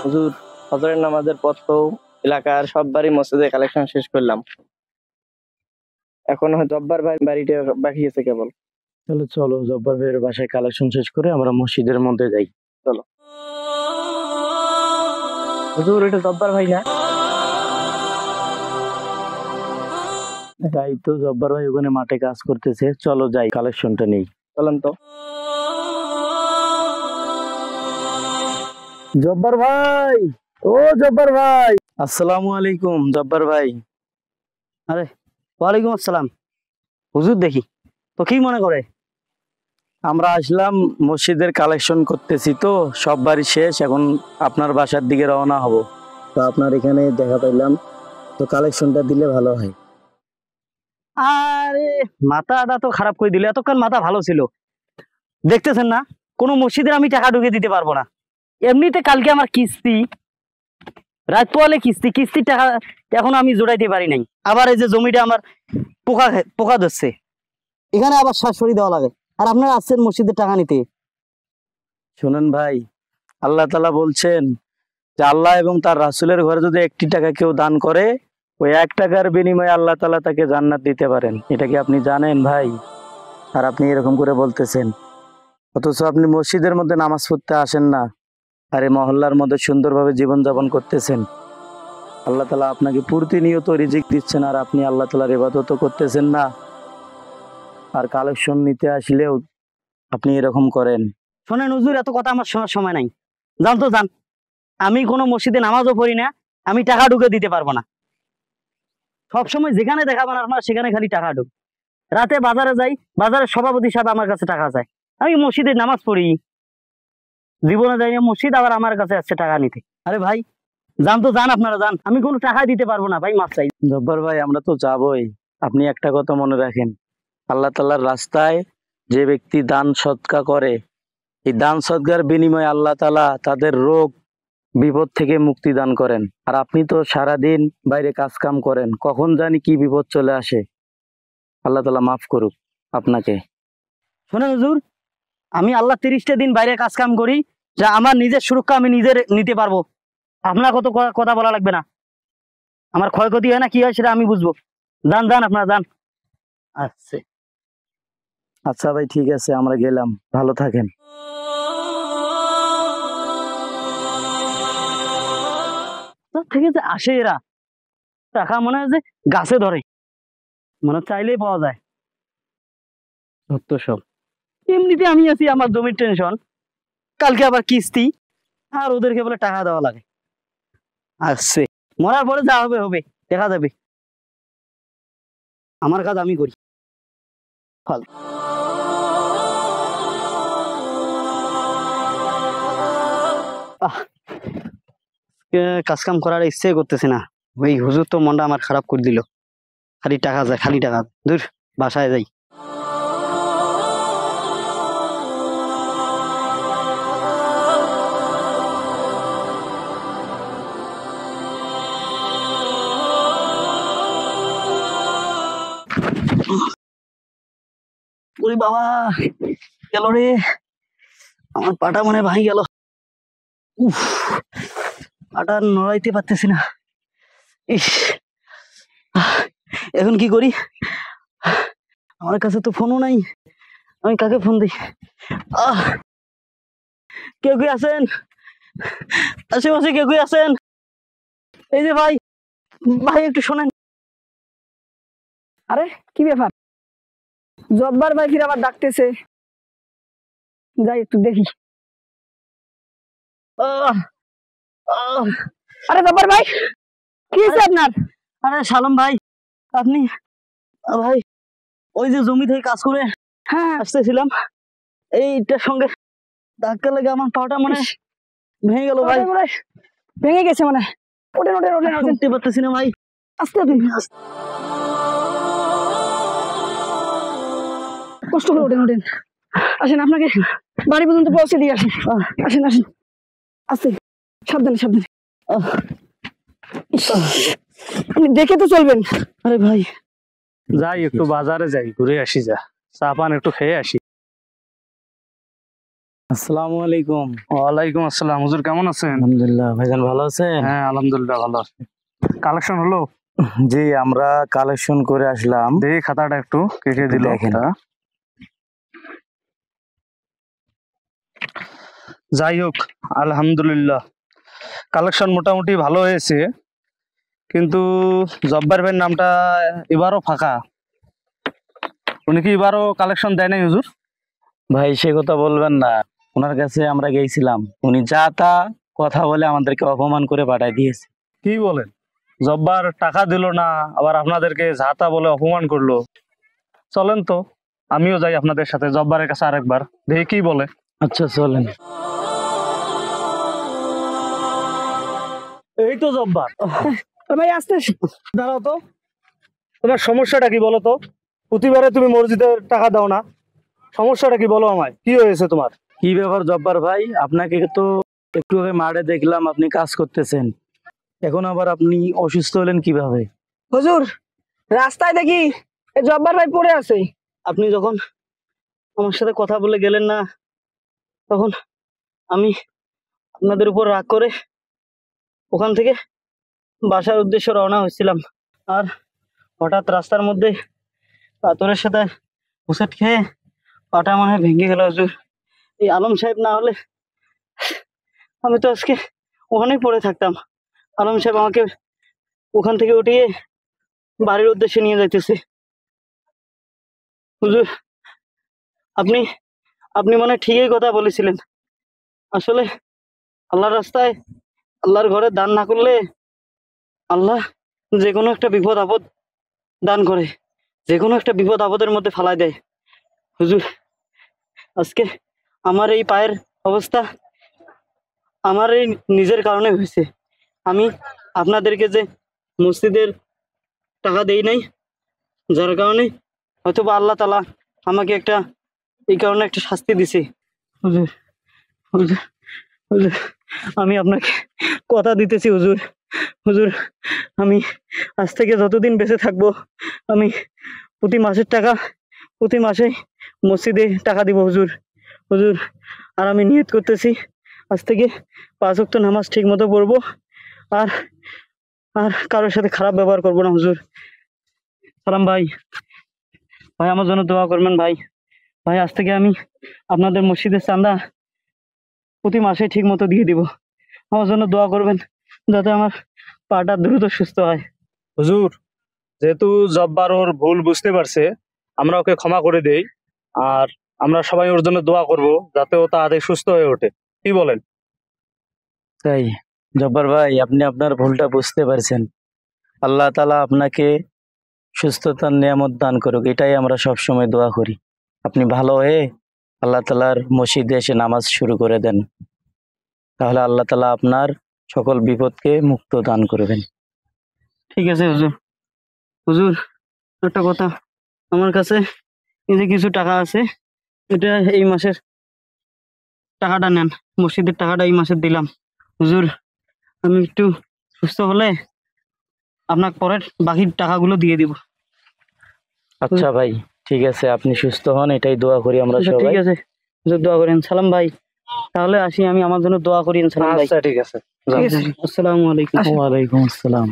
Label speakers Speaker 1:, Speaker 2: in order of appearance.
Speaker 1: হুজুর, ফজরের নামাজের পর তো এলাকার সব বাড়ি মসজিদে কালেকশন শেষ করলাম। এখন হয়তো জব্বার ভাই বাড়িটা বাকি আছে কেবল।
Speaker 2: তাহলে চলো জব্বার ভাইয়ের বাসায় কালেকশন শেষ করে আমরা মসজিদের মধ্যে যাই।
Speaker 1: চলো। হুজুর, এটা জব্বার ভাই না?
Speaker 2: তাই তো, জব্বার ভাই ওখানে মাঠে কাজ করতেছে, চলো যাই কালেকশনটা নেই।
Speaker 1: চলেন তো।
Speaker 2: জব্বার ভাই, ও জব্বার ভাই, আসসালামু আলাইকুম। জব্বার ভাই।
Speaker 3: আরে ওয়ালাইকুম আসসালাম। হুজুর দেখি তো কি মনে করে?
Speaker 2: আমরা আসলাম মসজিদের কালেকশন করতেছি, তো সব বাড়ি শেষ, এখন আপনার বাসার দিকে রওনা হব। তো আপনার এখানে দেখা পাইলাম, তো কালেকশনটা দিলে ভালো হয়।
Speaker 3: আরে মাথাটা তো খারাপ করে দিলে, এতক্ষণ মাথা ভালো ছিল। দেখতেছেন না কোনো মসজিদের আমি টাকা ঢুকে দিতে পারবো না। এমনিতে কালকে আমার কিস্তি, রাত পোয়ালে কিস্তির টাকা এখনো আমি জোড়াইতে পারি নাই। আবার এই যে জমিটা আমার পোকা ধরছে, এখানে আবার শাশুড়ি দেওয়া লাগে, আর আপনারা আসছেন মসজিদের টাকা নিতে।
Speaker 2: শুনেন ভাই, আল্লাহ তাআলা বলছেন যে আল্লাহ এবং তার রাসূলের ঘরে যদি 1টি টাকা কেউ দান করে, ওই 1 টাকার বিনিময়ে আল্লাহ তাআলা তাকে জান্নাত দিতে পারেন। এটা কি আপনি জানেন ভাই? আর আপনি এরকম করে বলতেছেন, অথচ আপনি মসজিদের মধ্যে নামাজ পড়তে আসেন না, আর এই মহল্লার মধ্যে সুন্দরভাবে জীবনযাপন করতেছেন। আল্লাহ তাআলা আপনাকে প্রতিনিয়ত রিজিক দিচ্ছেন, আর আপনি আল্লাহ তাআলার ইবাদত করতেছেন না, আর কালেকশন নিতে আসলেও আপনি এরকম করেন।
Speaker 3: শোনেন হুজুর, এত কথা আমার শোনার সময় নাই। জান তো জান, আমি কোনো মসজিদে নামাজও পড়ি না, আমি টাকা ঢুকে দিতে পারবো না। সবসময় যেখানে দেখাবেন আপনার সেখানে খালি টাকা ঢুক। রাতে বাজারে যাই, বাজারের সভাপতি সাহেব আমার কাছে টাকা চায়, আমি মসজিদে নামাজ পড়ি, জীবনে যাই না মসজিদ, আবার আমার কাছে আসছে টাকা নিতে। আরে ভাই জান তো জান, আপনারা জান আমি কোনো টাকা দিতে পারবো না ভাই, মাপ চাই।
Speaker 2: জব্বার ভাই, আমরা তো যাবই, আপনি একটা কথা মনে রাখেন, আল্লাহ তাআলার রাস্তায় যে ব্যক্তি দান সদকা করে, এই দান সদকার বিনিময়ে আল্লাহ তাআলা তাদের রোগ বিপদ থেকে মুক্তি দান করেন। আর আপনি তো সারাদিন বাইরে কাজ কাম করেন, কখন জানি কি বিপদ চলে আসে। আল্লাহ তাআলা মাফ করুক আপনাকে।
Speaker 3: শোনেন হুজুর, আমি আল্লাহ 30টা দিন বাইরে কাজ কাম করি, যা আমার নিজের সুরক্ষা আমি নিজের নিতে পারবো। আপনার কত কথা বলা লাগবে না। আমার ক্ষয়ক্ষতি হয় না কি হয় সেটা আমি বুঝবো। যান যান, আপনারা যান। আচ্ছা
Speaker 2: আচ্ছা ভাই, ঠিক আছে, আমরা গেলাম, ভালো থাকেন।
Speaker 3: থেকে যে আসে এরা, টাকা মনে হয় যে গাছে ধরে, মানে চাইলেই পাওয়া যায়। সত্য সব। এমনিতে আমি আছি আমার জমির টেনশন, কালকে আবার কিস্তি, আর ওদেরকে বলে টাকা দেওয়া লাগে। আসছে মরার পরে যা হবে হবে, দেখা যাবে। আমার কাজ আমি করি। ফল কাজ কাম করার ইচ্ছে করতেছে না। ওই হুজুর তো মনটা আমার খারাপ করে দিল, খালি টাকা যায়, খালি টাকা। দূর, বাসায় যাই। ওরে বাবা, গেল রে, আমার পাটা মনে ভাঙি গেল। উফ, পাটা নড়াইতে পারতেছি না। ইস, এখন কি করি? আমার কাছে তো ফোনও নাই, আমি কাকে ফোন দিই? কেউ কি আছেন আশেপাশে? কেউ কি আছেন? এই যে ভাই, ভাই একটু শোনেন।
Speaker 4: আরে কি ব্যাপার, জব্বার ভাই ফির আবার ডাকতেছে, যাই একটু দেখি।
Speaker 3: আহ, আহ,
Speaker 4: আরে জব্বার ভাই, কি হয়েছে আপনার?
Speaker 3: আরে সালাম ভাই, আপনি? ভাই ওই যে জমি থেকে কাজ করে
Speaker 4: হ্যাঁ
Speaker 3: আসতেছিলাম, এইটার সঙ্গে ধাক্কা লেগে আমার পাটা মনে ভেঙে গেল ভাই।
Speaker 4: ভেঙে গেছে মানে? ওঠেন ওঠেন ওঠেন ওঠেন,
Speaker 3: উঠতে পারতেছি না ভাই।
Speaker 4: আস্তে ওঠেন, কষ্ট করে ওঠেন ওঠেন। আসেন আপনাকে বাড়ি পর্যন্ত পৌঁছে দিয়ে আসেন। আসেন আসেন, আস্তে, সাবধানে সাবধানে। আপনি দেখে তো চলবেন।
Speaker 3: আরে ভাই
Speaker 2: যাই একটু বাজারে যাই, ঘুরে আসি, যা চা পান একটু খেয়ে আসি। আসসালামু আলাইকুম।
Speaker 5: ওয়ালাইকুম আসসালাম। হুজুর কেমন আছেন?
Speaker 2: আলহামদুলিল্লাহ। ভাইজান ভালো আছেন?
Speaker 5: হ্যাঁ আলহামদুলিল্লাহ ভালো আছি। কালেকশন হলো?
Speaker 2: জি, আমরা কালেকশন করে আসলাম।
Speaker 5: দেখি খাতাটা একটু কে কে দিল।
Speaker 2: দেখেন।
Speaker 5: যাই হোক আলহামদুলিল্লাহ কালেকশন মোটামুটি ভালো হয়েছে, কিন্তু জব্বার ভাইয়ের নামটা এবারও ফাঁকা। উনি কি এবারও কালেকশন দেয় নাই হুজুর?
Speaker 2: ভাই সে কথা বলবেন না, ওনার কাছে আমরা গেছিলাম, উনি যা তা কথা বলে আমাদেরকে অপমান করে পাঠায় দিয়েছে।
Speaker 5: কি বলেন? জব্বার টাকা দিল না, আবার আপনাদেরকে ঝাঁতা বলে অপমান করলো। চলেন তো আমিও যাই আপনাদের সাথে জব্বারের কাছে আরেকবার, দেখি কি বলে।
Speaker 2: আচ্ছা চলেন।
Speaker 5: এই তো জব্বার,
Speaker 4: ভাই আসতে আসেন।
Speaker 5: দাঁড়াও তো, তোমার সমস্যাটা কি বলো তো? প্রতিবারে তুমি মসজিদের টাকা দাও না, সমস্যাটা কি বলো আমায়, কি হয়েছে তোমার?
Speaker 2: কি ব্যাপার জব্বার ভাই, আপনাকে তো একটু আগে মাঠে দেখলাম আপনি কাজ করতেছেন, এখন আবার আপনি অসুস্থ হলেন কিভাবে?
Speaker 4: হুজুর, রাস্তায় দেখি এই জব্বার ভাই পড়ে আছে।
Speaker 3: আপনি যখন আমার সাথে কথা বলে গেলেন না, তখন আমি আপনাদের উপর রাগ করে ওখান থেকে বাসার উদ্দেশ্যে রওনা হয়েছিলাম। আর হঠাৎ রাস্তার মধ্যে পাথরের সাথে হুসেট খেয়ে পাটা মনে হয় ভেঙে গেল হুজুর। এই আলম সাহেব না হলে আমি তো আজকে ওখানেই পড়ে থাকতাম। আলম সাহেব আমাকে ওখান থেকে উঠিয়ে বাড়ির উদ্দেশ্যে নিয়ে যাইতেছে। হুজুর, আপনি আপনি মনে হয় ঠিকই কথা বলেছিলেন। আসলে আল্লাহর রাস্তায় আল্লাহর ঘরে দান না করলে আল্লাহ যে কোনো একটা বিপদ আপদ দান করে, যে কোনো একটা বিপদ আপদের মধ্যে ফালাই দেয়। হুজুর, আজকে আমার এই পায়ের অবস্থা আমার এই নিজের কারণে হয়েছে। আমি আপনাদেরকে যে মসজিদের টাকা দেই নাই, যার কারণে হয়তোবা আল্লাহ তাআলা আমাকে একটা এই কারণে একটা শাস্তি দিছে। হুজুর, হুজুর, হুজুর, আমি আপনাকে কথা দিতেছি হুজুর, হুজুর, আমি আজ থেকে যতদিন বেঁচে থাকবো আমি প্রতি মাসের টাকা প্রতি মাসে মসজিদে টাকা দিব হুজুর। হুজুর, আর আমি নিয়ত করতেছি আজ থেকে 5 ওয়াক্ত নামাজ ঠিক মতো পড়বো, আর আর কারোর সাথে খারাপ ব্যবহার করবো না হুজুর। সালাম ভাই, ভাই আমার জন্য দোয়া করবেন ভাই। ভাই আজ থেকে আমি আপনাদের মসজিদের চাঁদা প্রতি মাসে ঠিক মতো দিয়ে দিব। আমার জন্য দোয়া করবেন যাতে আমার পাটা দ্রুত সুস্থ হয়।
Speaker 5: হুজুর, যেহেতু জব্বার ওর ভুল বুঝতে পারছে, আমরা ওকে ক্ষমা করে দেই, আর আমরা সবাই ওর জন্য দোয়া করব যাতে ও তাড়াতাড়ি সুস্থ হয়ে ওঠে। কি বলেন?
Speaker 2: তাই জব্বার ভাই, আপনি আপনার ভুলটা বুঝতে পারছেন, আল্লাহ তাআলা আপনাকে সুস্থতার নিয়ামত দান করুক, এটাই আমরা সব সময় দোয়া করি। আপনি ভালো হয়ে আল্লাহ তাআলার মসজিদে এসে নামাজ শুরু করে দেন, তাহলে আল্লাহ তাআলা আপনার সকল বিপদকে মুক্ত দান করবেন।
Speaker 3: ঠিক আছে হুজুর। হুজুর, একটা কথা, আমার কাছে এই যে কিছু টাকা আছে, এটা এই মাসের টাকাটা নেন, মসজিদের টাকাটা এই মাসের দিলাম। হুজুর, আমি একটু সুস্থ হলে আপনাকে পরের বাকি টাকাগুলো দিয়ে দিব।
Speaker 2: আচ্ছা ভাই, ঠিক আছে, আপনি সুস্থ হন, এটাই দোয়া করি আমরা
Speaker 3: আচ্ছা,
Speaker 2: সবাই।
Speaker 3: ঠিক আছে হুজুর, দোয়া করেন। সালাম ভাই, তাহলে আসি আমি, আমার জন্য দোয়া করিন। সালাম ভাই।
Speaker 5: আচ্ছা ঠিক আছে, যাও।
Speaker 3: ঠিক আছে, আসসালামু আলাইকুম।
Speaker 2: ওয়ালাইকুম আসসালাম।